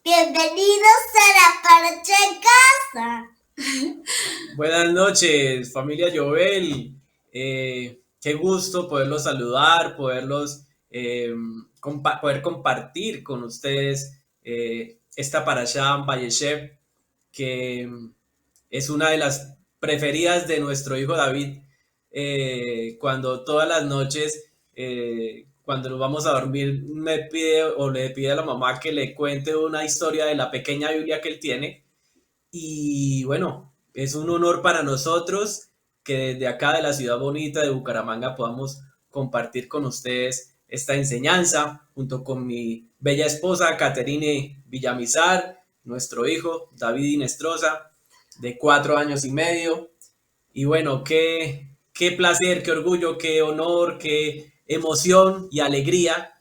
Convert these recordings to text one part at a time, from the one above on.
Bienvenidos a la Parche Casa. Buenas noches, familia Jovel. Qué gusto poderlos saludar, poder compartir con ustedes esta parashá Vayeshev, que es una de las preferidas de nuestro hijo David. Cuando todas las noches, cuando nos vamos a dormir, me pide o le pide a la mamá que le cuente una historia de la pequeña Biblia que él tiene. Y bueno, es un honor para nosotros que desde acá de la ciudad bonita de Bucaramanga podamos compartir con ustedes esta enseñanza junto con mi bella esposa Caterine Villamizar, nuestro hijo David Inestrosa, de 4 años y medio. Y bueno, qué placer, qué orgullo, qué honor, qué emoción y alegría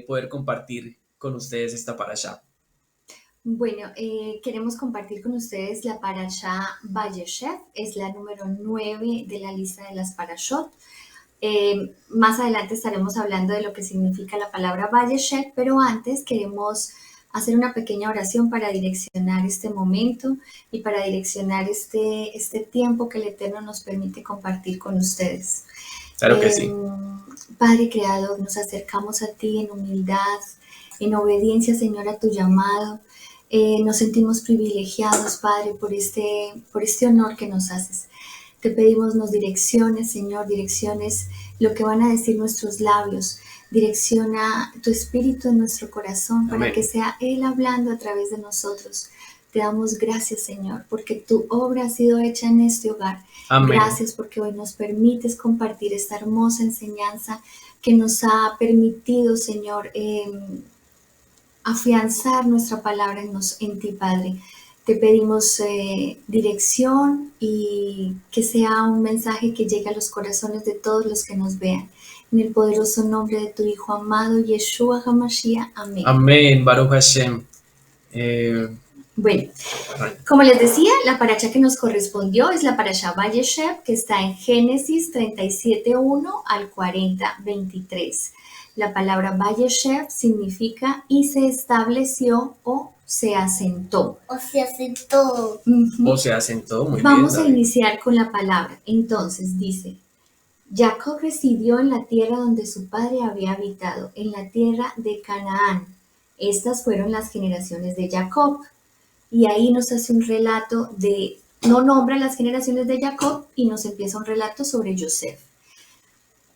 poder compartir con ustedes esta parasha. Bueno, queremos compartir con ustedes la parashá Vayeshev, es la número 9 de la lista de las parashot. Más adelante estaremos hablando de lo que significa la palabra Vayeshev, pero antes queremos hacer una pequeña oración para direccionar este momento y para direccionar este tiempo que el Eterno nos permite compartir con ustedes. Claro que sí. Padre Creador, nos acercamos a ti en humildad, en obediencia, Señor, a tu llamado. Nos sentimos privilegiados, Padre, por este honor que nos haces. Te pedimos nos direcciones, Señor, direcciones lo que van a decir nuestros labios. Direcciona tu espíritu en nuestro corazón para que sea Él hablando a través de nosotros. Te damos gracias, Señor, porque tu obra ha sido hecha en este hogar. Amén. Gracias porque hoy nos permites compartir esta hermosa enseñanza que nos ha permitido, Señor, afianzar nuestra palabra en ti, Padre. Te pedimos dirección y que sea un mensaje que llegue a los corazones de todos los que nos vean. En el poderoso nombre de tu Hijo amado, Yeshua HaMashiach. Amén. Amén, Baruch Hashem. Bueno, como les decía, la parasha que nos correspondió es la parasha Vayeshev, que está en Génesis 37:1 al 40:23. La palabra Vayeshev significa y se estableció o se asentó. O se asentó. O se asentó, muy bien. Vamos a iniciar con la palabra. Entonces dice, Jacob residió en la tierra donde su padre había habitado, en la tierra de Canaán. Estas fueron las generaciones de Jacob. Y ahí nos hace un relato no nombra las generaciones de Jacob y nos empieza un relato sobre Joseph.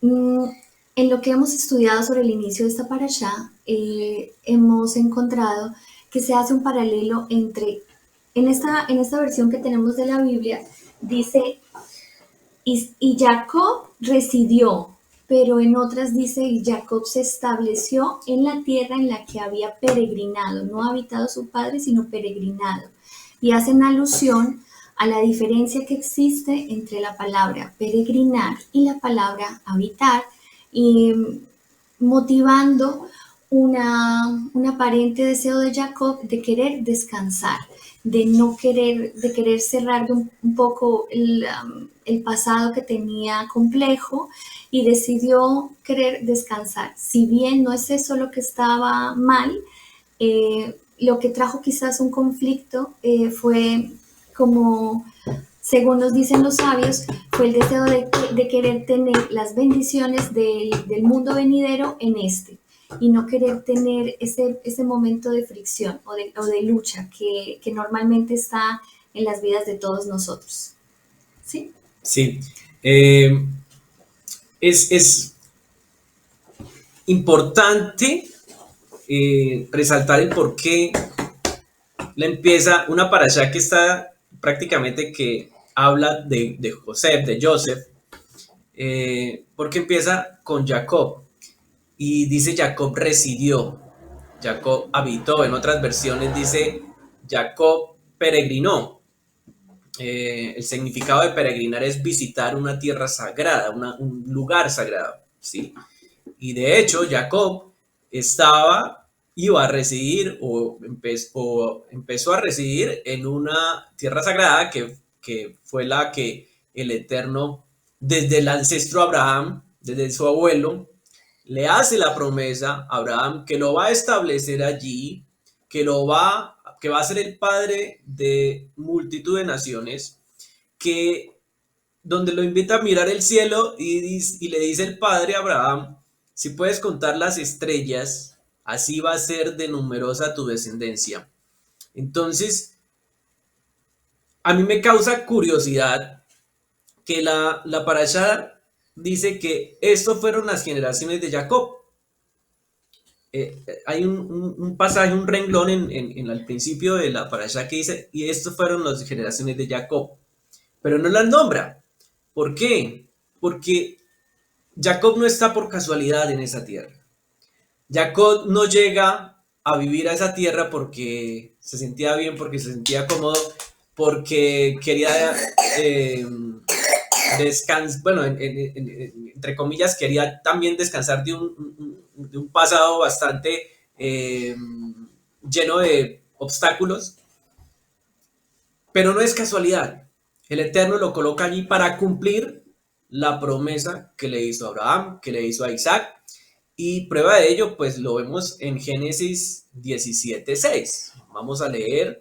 En lo que hemos estudiado sobre el inicio de esta parashá, hemos encontrado que se hace un paralelo entre, en esta versión que tenemos de la Biblia, dice, y Jacob residió, pero en otras dice, y Jacob se estableció en la tierra en la que había peregrinado, no habitado su padre, sino peregrinado. Y hacen alusión a la diferencia que existe entre la palabra peregrinar y la palabra habitar, y motivando un aparente deseo de Jacob de querer descansar, de querer cerrar un poco el pasado que tenía complejo y decidió querer descansar. Si bien no es eso lo que estaba mal, lo que trajo quizás un conflicto fue como, según nos dicen los sabios, fue el deseo de querer tener las bendiciones del mundo venidero en este y no querer tener ese momento de fricción o de lucha que normalmente está en las vidas de todos nosotros. ¿Sí? Sí. Es importante resaltar el por qué le empieza una parashá que está prácticamente que habla de Joseph, porque empieza con Jacob y dice Jacob residió, Jacob habitó, en otras versiones dice Jacob peregrinó. El significado de peregrinar es visitar una tierra sagrada, un lugar sagrado, ¿sí? Y de hecho Jacob iba a residir o empezó a residir en una tierra sagrada que fue la que el Eterno, desde el ancestro Abraham, desde su abuelo, le hace la promesa a Abraham que lo va a establecer allí que va a ser el padre de multitud de naciones, que donde lo invita a mirar el cielo y le dice el padre a Abraham, si puedes contar las estrellas, así va a ser de numerosa tu descendencia. Entonces, a mí me causa curiosidad que la parashá dice que estos fueron las generaciones de Jacob. Hay un pasaje, un renglón al principio de la parashá que dice, y estos fueron las generaciones de Jacob, pero no las nombra. ¿Por qué? Porque Jacob no está por casualidad en esa tierra. Jacob no llega a vivir a esa tierra porque se sentía bien, porque se sentía cómodo, porque quería descansar, bueno, entre comillas, quería también descansar de un pasado bastante lleno de obstáculos, pero no es casualidad. El Eterno lo coloca allí para cumplir la promesa que le hizo a Abraham, que le hizo a Isaac, y prueba de ello, pues lo vemos en Génesis 17:6. Vamos a leer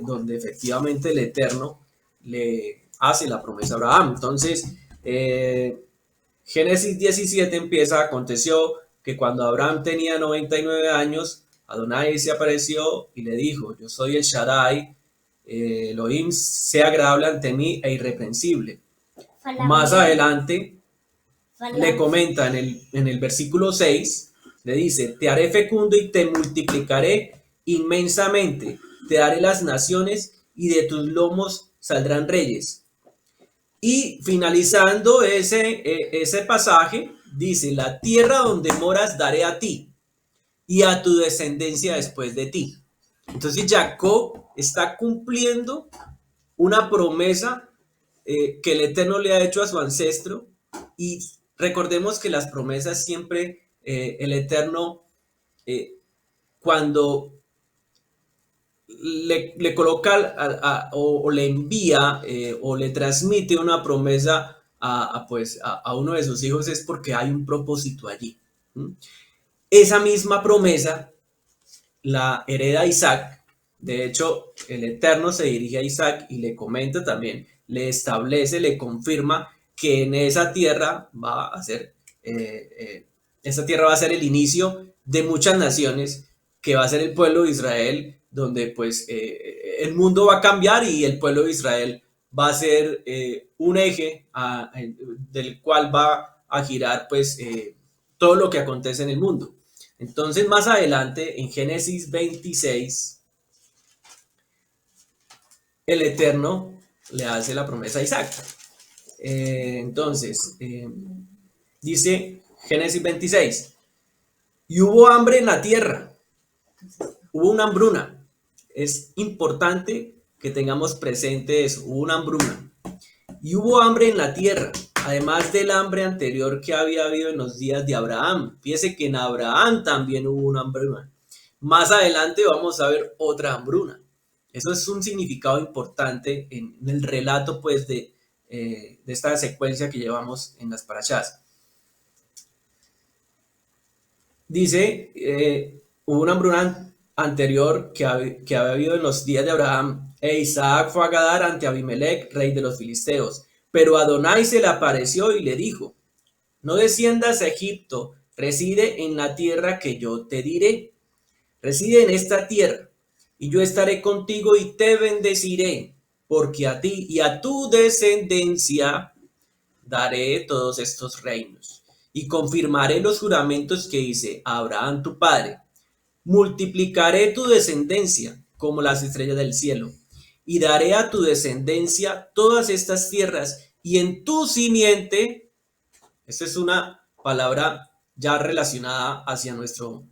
donde efectivamente el Eterno le hace la promesa a Abraham. Entonces, Génesis 17 empieza, aconteció que cuando Abraham tenía 99 años, Adonai se apareció y le dijo, yo soy el Shaddai, Elohim, sea agradable ante mí e irreprensible. Más adelante le comenta en el versículo 6, le dice, te haré fecundo y te multiplicaré inmensamente, te daré las naciones y de tus lomos saldrán reyes. Y finalizando ese pasaje, dice, la tierra donde moras daré a ti y a tu descendencia después de ti. Entonces Jacob está cumpliendo una promesa que el Eterno le ha hecho a su ancestro, y recordemos que las promesas siempre el Eterno cuando le coloca o le envía o le transmite una promesa a uno de sus hijos es porque hay un propósito allí. Esa misma promesa la hereda Isaac. De hecho, el Eterno se dirige a Isaac y le comenta también, le establece, le confirma que en esa tierra va a ser, esa tierra va a ser el inicio de muchas naciones, que va a ser el pueblo de Israel, donde pues el mundo va a cambiar y el pueblo de Israel va a ser un eje del cual va a girar pues todo lo que acontece en el mundo. Entonces más adelante en Génesis 26 el Eterno le hace la promesa a Isaac. Entonces dice Génesis 26, y hubo hambre en la tierra, hubo una hambruna. Es importante que tengamos presente eso, hubo una hambruna. Y hubo hambre en la tierra, además del hambre anterior que había habido en los días de Abraham. Fíjese que en Abraham también hubo una hambruna. Más adelante vamos a ver otra hambruna. Eso es un significado importante en el relato pues de esta secuencia que llevamos en las parashás. Dice, hubo una hambruna anterior que había habido en los días de Abraham, e Isaac fue a Gadar ante Abimelech, rey de los filisteos. Pero Adonai se le apareció y le dijo, no desciendas a Egipto, reside en la tierra que yo te diré. Reside en esta tierra, y yo estaré contigo y te bendeciré, porque a ti y a tu descendencia daré todos estos reinos, y confirmaré los juramentos que hice a Abraham tu padre. Multiplicaré tu descendencia como las estrellas del cielo, y daré a tu descendencia todas estas tierras, y en tu simiente, esta es una palabra ya relacionada hacia nuestro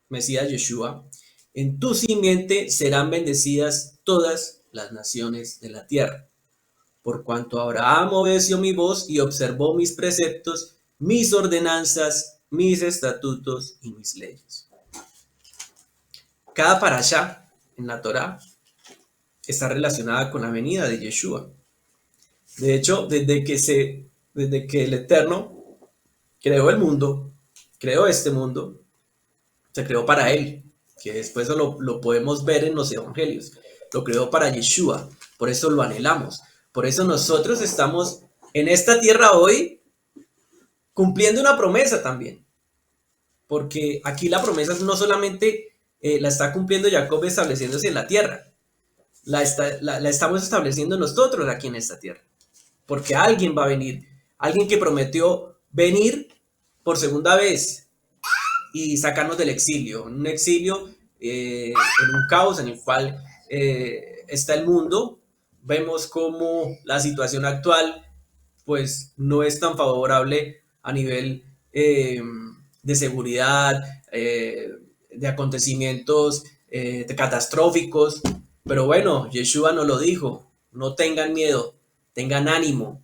Mesías Yeshua, en tu simiente serán bendecidas todas las naciones de la tierra. Por cuanto Abraham obedeció mi voz y observó mis preceptos, mis ordenanzas, mis estatutos y mis leyes. Cada parashá en la Torá está relacionada con la venida de Yeshua. De hecho, desde que el Eterno creó el mundo, creó este mundo, se creó para él. que después lo podemos ver en los evangelios. Lo creó para Yeshua, por eso lo anhelamos. Por eso nosotros estamos en esta tierra hoy cumpliendo una promesa también. Porque aquí la promesa no solamente la está cumpliendo Jacob estableciéndose en la tierra, la estamos estableciendo nosotros aquí en esta tierra. Porque alguien va a venir, alguien que prometió venir por segunda vez y sacarnos del exilio, un exilio en un caos en el cual está el mundo. Vemos cómo la situación actual pues no es tan favorable a nivel de seguridad, de acontecimientos catastróficos, pero bueno, Yeshua nos lo dijo, no tengan miedo, tengan ánimo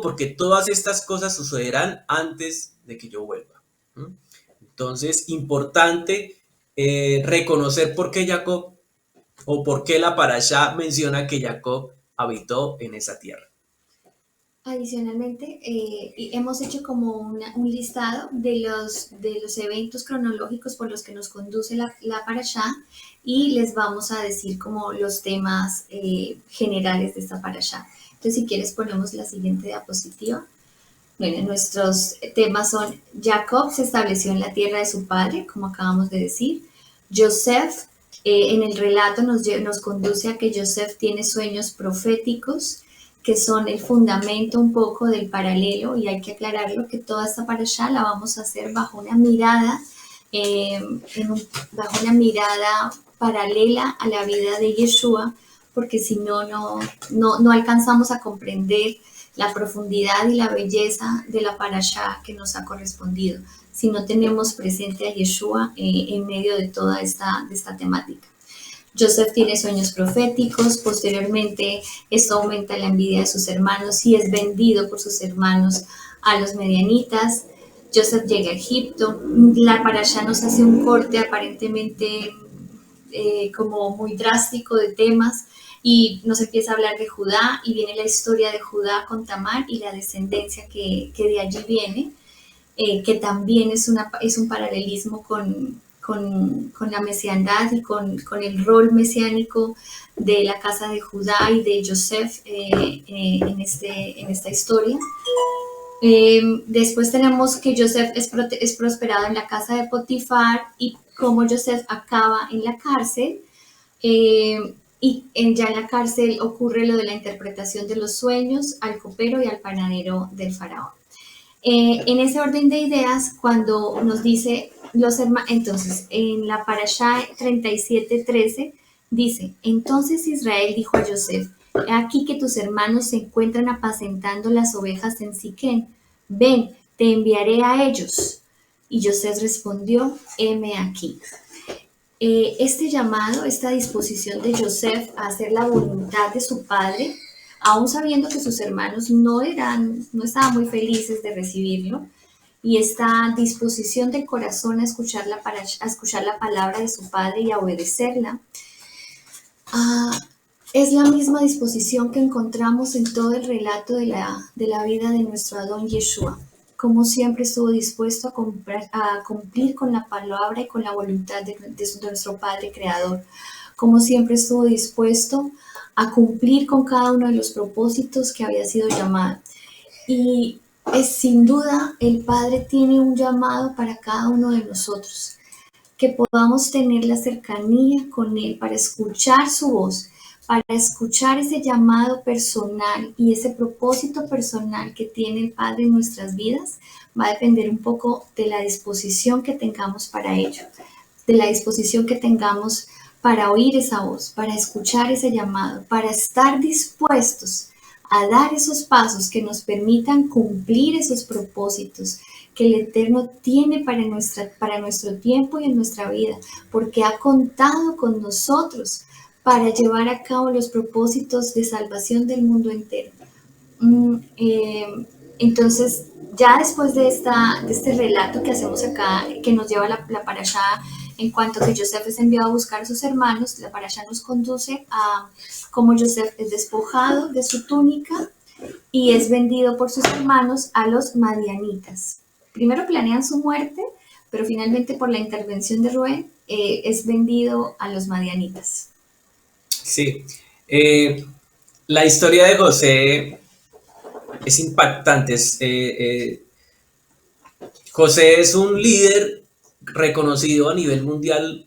porque todas estas cosas sucederán antes de que yo vuelva. ¿Mm? Entonces, importante reconocer por qué Jacob o por qué la parashá menciona que Jacob habitó en esa tierra. Adicionalmente, hemos hecho como un listado de los eventos cronológicos por los que nos conduce la parashá y les vamos a decir como los temas generales de esta parashá. Entonces, si quieres, ponemos la siguiente diapositiva. Bueno, nuestros temas son: Jacob se estableció en la tierra de su padre, como acabamos de decir. Joseph, en el relato nos conduce a que Joseph tiene sueños proféticos, que son el fundamento un poco del paralelo, y hay que aclararlo que toda esta parashá la vamos a hacer bajo una mirada, bajo una mirada paralela a la vida de Yeshua, porque si no alcanzamos a comprender la profundidad y la belleza de la parashá que nos ha correspondido, si no tenemos presente a Yeshua en medio de toda esta temática. Joseph tiene sueños proféticos, posteriormente esto aumenta la envidia de sus hermanos y es vendido por sus hermanos a los medianitas. Joseph llega a Egipto, la parashá nos hace un corte aparentemente como muy drástico de temas y nos empieza a hablar de Judá y viene la historia de Judá con Tamar y la descendencia que de allí viene, que también es un paralelismo con la mesiandad y con el rol mesiánico de la casa de Judá y de Joseph en esta historia. Después tenemos que Joseph es prosperado en la casa de Potifar y cómo Joseph acaba en la cárcel. Y ya en la cárcel ocurre lo de la interpretación de los sueños al copero y al panadero del faraón. En ese orden de ideas, cuando nos dice los hermanos, entonces en la parashá 37:13 dice: entonces Israel dijo a Joseph: he aquí que tus hermanos se encuentran apacentando las ovejas en Siquén, ven, te enviaré a ellos. Y Joseph respondió: heme aquí. Este llamado, esta disposición de Joseph a hacer la voluntad de su padre, aún sabiendo que sus hermanos no estaban muy felices de recibirlo, y esta disposición del corazón a escuchar la palabra de su padre y a obedecerla, es la misma disposición que encontramos en todo el relato de la vida de nuestro Adón Yeshua. Como siempre estuvo dispuesto a cumplir con la palabra y con la voluntad de nuestro Padre Creador. Como siempre estuvo dispuesto a cumplir con cada uno de los propósitos que había sido llamado. Y sin duda el Padre tiene un llamado para cada uno de nosotros, que podamos tener la cercanía con Él para escuchar su voz, para escuchar ese llamado personal y ese propósito personal que tiene el Padre en nuestras vidas. Va a depender un poco de la disposición que tengamos para ello, de la disposición que tengamos para oír esa voz, para escuchar ese llamado, para estar dispuestos a dar esos pasos que nos permitan cumplir esos propósitos que el Eterno tiene para nuestro tiempo y en nuestra vida, porque ha contado con nosotros para llevar a cabo los propósitos de salvación del mundo entero. Entonces, ya después de este relato que hacemos acá, que nos lleva la parashá, en cuanto que Joseph es enviado a buscar a sus hermanos, la parashá nos conduce a cómo Joseph es despojado de su túnica y es vendido por sus hermanos a los madianitas. Primero planean su muerte pero finalmente por la intervención de Rubén es vendido a los madianitas. Sí. La historia de José es impactante. José es un líder reconocido a nivel mundial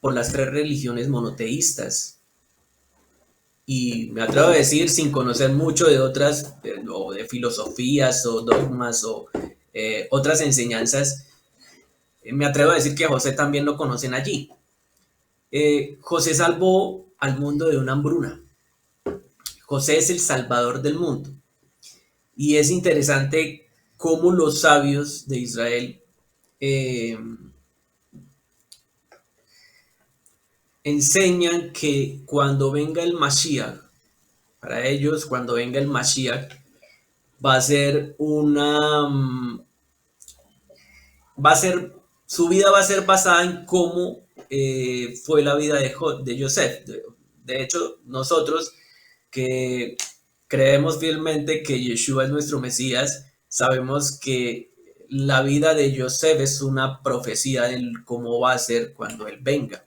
por las tres religiones monoteístas. Y me atrevo a decir, sin conocer mucho de otras, o de filosofías, o dogmas, o otras enseñanzas, me atrevo a decir que a José también lo conocen allí. José salvó al mundo de una hambruna. José es el salvador del mundo. Y es interesante cómo los sabios de Israel enseñan que cuando venga el Mashiach, para ellos, cuando venga el Mashiach, va a ser su vida va a ser basada en cómo fue la vida de Yosef. De hecho, nosotros que creemos fielmente que Yeshua es nuestro Mesías, sabemos que la vida de Yosef es una profecía de cómo va a ser cuando él venga.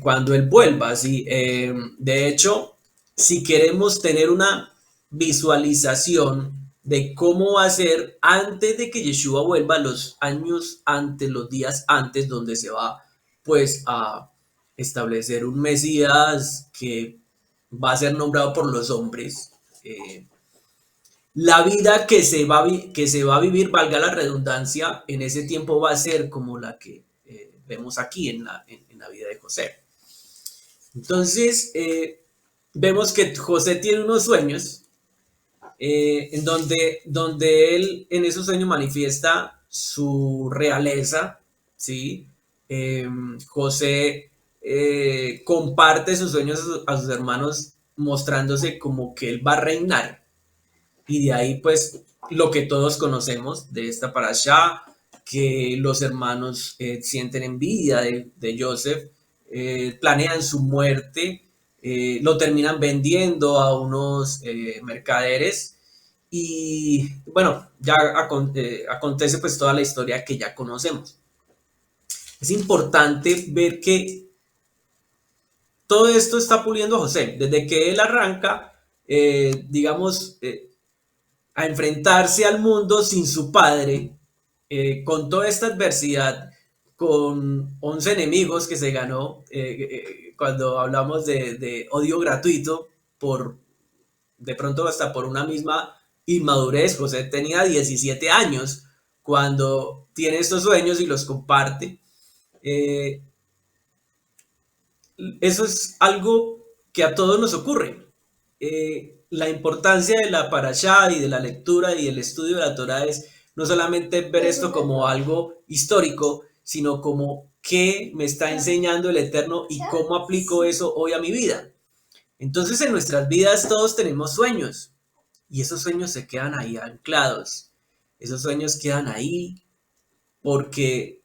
Cuando él vuelva, sí. De hecho, si queremos tener una visualización de cómo va a ser antes de que Yeshua vuelva, los años antes, los días antes, donde se va pues a establecer un Mesías que va a ser nombrado por los hombres. La vida que se va a vivir, valga la redundancia, en ese tiempo va a ser como la que vemos aquí en la vida de José. Entonces, vemos que José tiene unos sueños en donde él en esos sueños manifiesta su realeza, ¿sí? José comparte sus sueños a sus hermanos mostrándose como que él va a reinar. Y de ahí pues lo que todos conocemos de esta parashá, que los hermanos sienten envidia de Joseph, planean su muerte, lo terminan vendiendo a unos mercaderes y bueno, ya acontece pues toda la historia que ya conocemos. Es importante ver que todo esto está puliendo a José, desde que él arranca, digamos, a enfrentarse al mundo sin su padre, con toda esta adversidad, con 11 enemigos que se ganó, cuando hablamos de odio gratuito, de pronto hasta por una misma inmadurez. José tenía 17 años cuando tiene estos sueños y los comparte. Eso es algo que a todos nos ocurre. La importancia de la parashá y de la lectura y el estudio de la Torá es no solamente ver esto como algo histórico, sino como qué me está enseñando el Eterno y cómo aplico eso hoy a mi vida. Entonces, en nuestras vidas todos tenemos sueños y esos sueños se quedan ahí anclados. Esos sueños quedan ahí porque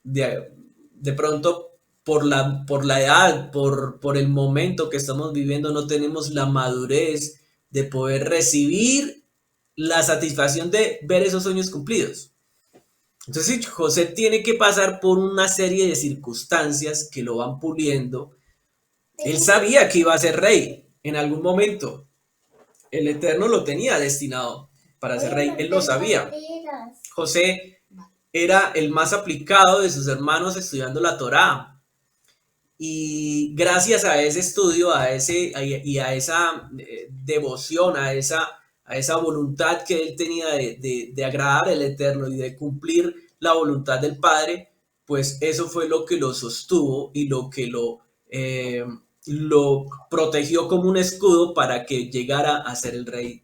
de pronto por la edad, por el momento que estamos viviendo, no tenemos la madurez de poder recibir la satisfacción de ver esos sueños cumplidos. Entonces José tiene que pasar por una serie de circunstancias que lo van puliendo. Él sabía que iba a ser rey en algún momento. El Eterno lo tenía destinado para ser rey, él lo sabía. José era el más aplicado de sus hermanos estudiando la Torá. Y gracias a ese estudio, a esa devoción, a esa voluntad que él tenía de agradar al Eterno y de cumplir la voluntad del Padre, pues eso fue lo que lo sostuvo y lo que lo protegió como un escudo para que llegara a ser el rey,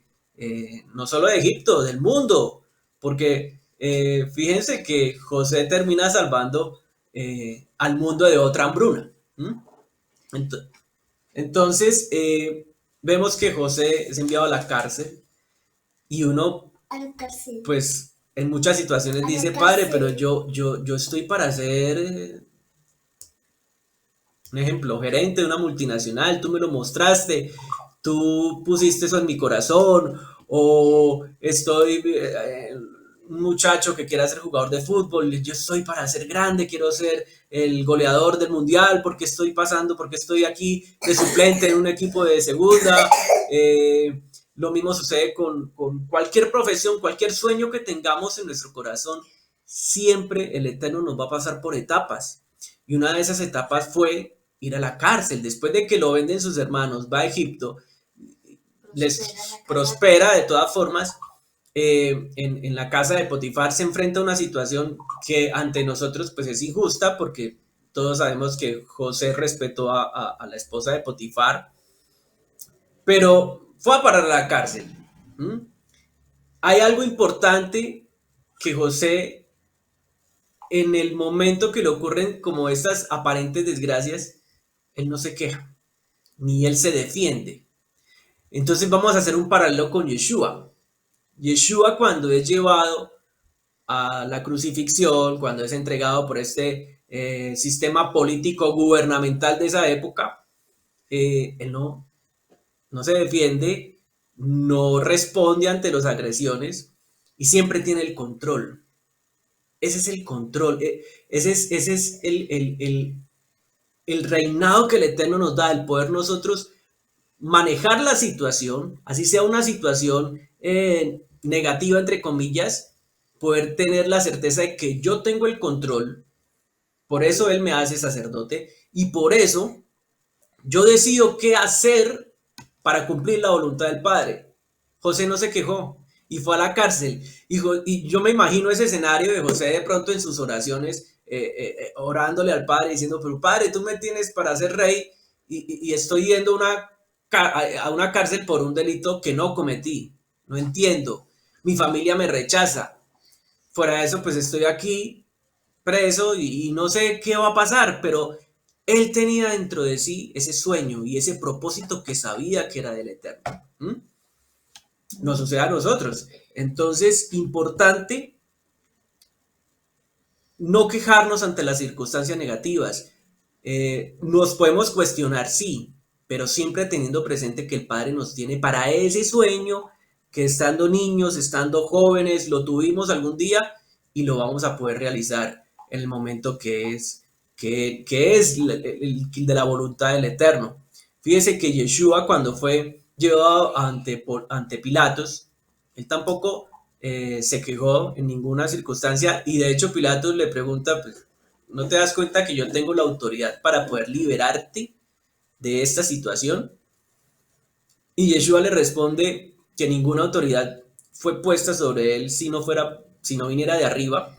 no solo de Egipto, del mundo, porque fíjense que José termina salvando al mundo de otra hambruna. Entonces, vemos que José es enviado a la cárcel y uno, pues, en muchas situaciones dice, padre, pero yo estoy para ser, un ejemplo, gerente de una multinacional, tú me lo mostraste, tú pusiste eso en mi corazón, o estoy, un muchacho que quiera ser jugador de fútbol, yo estoy para ser grande, quiero ser el goleador del mundial porque estoy pasando, porque estoy aquí de suplente en un equipo de segunda. Lo mismo sucede con cualquier profesión, cualquier sueño que tengamos en nuestro corazón. Siempre el Eterno nos va a pasar por etapas. Y una de esas etapas fue ir a la cárcel. Después de que lo venden sus hermanos, va a Egipto, les prospera de todas formas. En la casa de Potifar se enfrenta a una situación que ante nosotros pues es injusta, porque todos sabemos que José respetó a la esposa de Potifar, pero fue a parar a la cárcel. ¿Mm? Hay algo importante que José, en el momento que le ocurren como estas aparentes desgracias, él no se queja, ni él se defiende. Entonces vamos a hacer un paralelo con Yeshua. Yeshua, cuando es llevado a la crucifixión, cuando es entregado por este sistema político gubernamental de esa época, él no se defiende, no responde ante las agresiones y siempre tiene el control. Ese es el control, ese es el reinado que el Eterno nos da, el poder nosotros manejar la situación, así sea una situación negativa, entre comillas, poder tener la certeza de que yo tengo el control. Por eso Él me hace sacerdote y por eso yo decido qué hacer para cumplir la voluntad del Padre. José no se quejó y fue a la cárcel. Y yo me imagino ese escenario de José de pronto en sus oraciones, orándole al Padre, diciendo, pero Padre, tú me tienes para ser rey y estoy yendo a una cárcel por un delito que no cometí. No entiendo. Mi familia me rechaza. Fuera de eso, pues estoy aquí preso y no sé qué va a pasar, pero él tenía dentro de sí ese sueño y ese propósito que sabía que era del Eterno. ¿Mm? Nos sucede a nosotros. Entonces, importante no quejarnos ante las circunstancias negativas. Nos podemos cuestionar, sí, pero siempre teniendo presente que el Padre nos tiene para ese sueño, que estando niños, estando jóvenes, lo tuvimos algún día y lo vamos a poder realizar en el momento que es el de la voluntad del Eterno. Fíjese que Yeshua, cuando fue llevado ante Pilatos, él tampoco se quejó en ninguna circunstancia y de hecho Pilatos le pregunta, pues, ¿no te das cuenta que yo tengo la autoridad para poder liberarte de esta situación? Y Yeshua le responde que ninguna autoridad fue puesta sobre él si no viniera de arriba.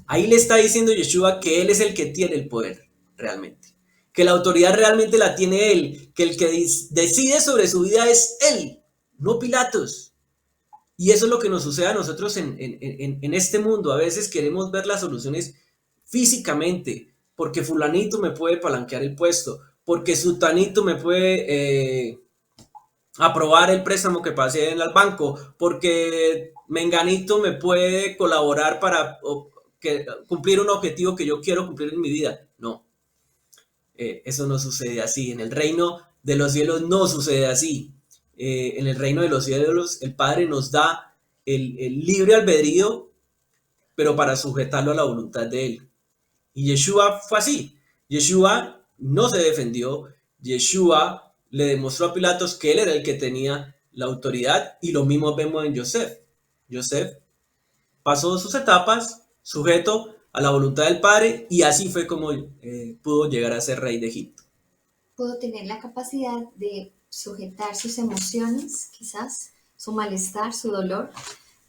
Ahí le está diciendo Yeshua que él es el que tiene el poder realmente, que la autoridad realmente la tiene él, que el que decide sobre su vida es él, no Pilatos. Y eso es lo que nos sucede a nosotros en este mundo. A veces queremos ver las soluciones físicamente, porque fulanito me puede palanquear el puesto, porque sutanito me puede aprobar el préstamo que pasé en el banco, porque menganito me puede colaborar para cumplir un objetivo que yo quiero cumplir en mi vida. No, eso no sucede así. En el reino de los cielos no sucede así. En el reino de los cielos el Padre nos da el libre albedrío, pero para sujetarlo a la voluntad de Él. Y Yeshua fue así. Yeshua no se defendió. Yeshua le demostró a Pilatos que él era el que tenía la autoridad y lo mismo vemos en Yosef. Yosef pasó sus etapas sujeto a la voluntad del Padre y así fue como pudo llegar a ser rey de Egipto. Pudo tener la capacidad de sujetar sus emociones, quizás, su malestar, su dolor,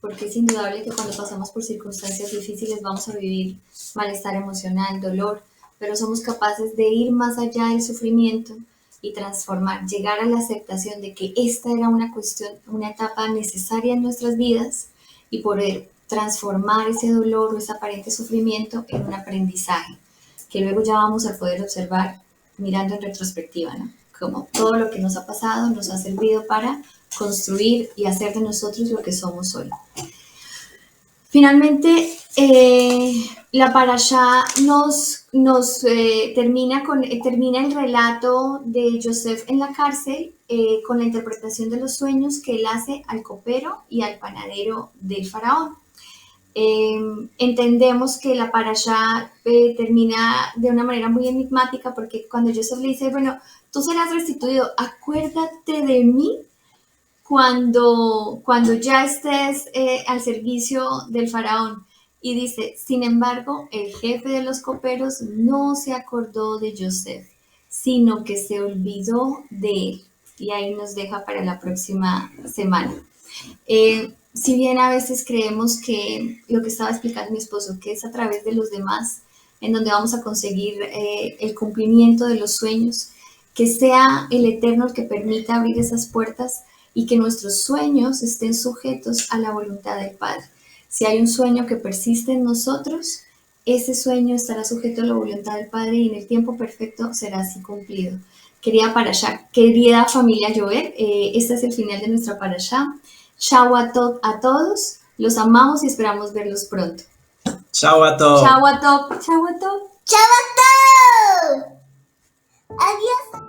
porque es indudable que cuando pasamos por circunstancias difíciles vamos a vivir malestar emocional, dolor, pero somos capaces de ir más allá del sufrimiento y transformar, llegar a la aceptación de que esta era una cuestión, una etapa necesaria en nuestras vidas y poder transformar ese dolor o ese aparente sufrimiento en un aprendizaje, que luego ya vamos a poder observar mirando en retrospectiva, ¿no? Como todo lo que nos ha pasado nos ha servido para construir y hacer de nosotros lo que somos hoy. Finalmente, la parashá termina el relato de Yosef en la cárcel con la interpretación de los sueños que él hace al copero y al panadero del faraón. Entendemos que la parashá termina de una manera muy enigmática, porque cuando Joseph le dice, bueno, tú serás restituido, acuérdate de mí cuando ya estés al servicio del faraón. Y dice, sin embargo, el jefe de los coperos no se acordó de Joseph, sino que se olvidó de él. Y ahí nos deja para la próxima semana. Si bien a veces creemos que lo que estaba explicando mi esposo, que es a través de los demás, en donde vamos a conseguir el cumplimiento de los sueños, que sea el Eterno el que permita abrir esas puertas y que nuestros sueños estén sujetos a la voluntad del Padre. Si hay un sueño que persiste en nosotros, ese sueño estará sujeto a la voluntad del Padre y en el tiempo perfecto será así cumplido. Querida familia Joel, este es el final de nuestra parashá. Shabbat Tov a todos, los amamos y esperamos verlos pronto. Chao a todos. Shabbat Tov, Shabbat Tov. ¡Chao! ¡Adiós!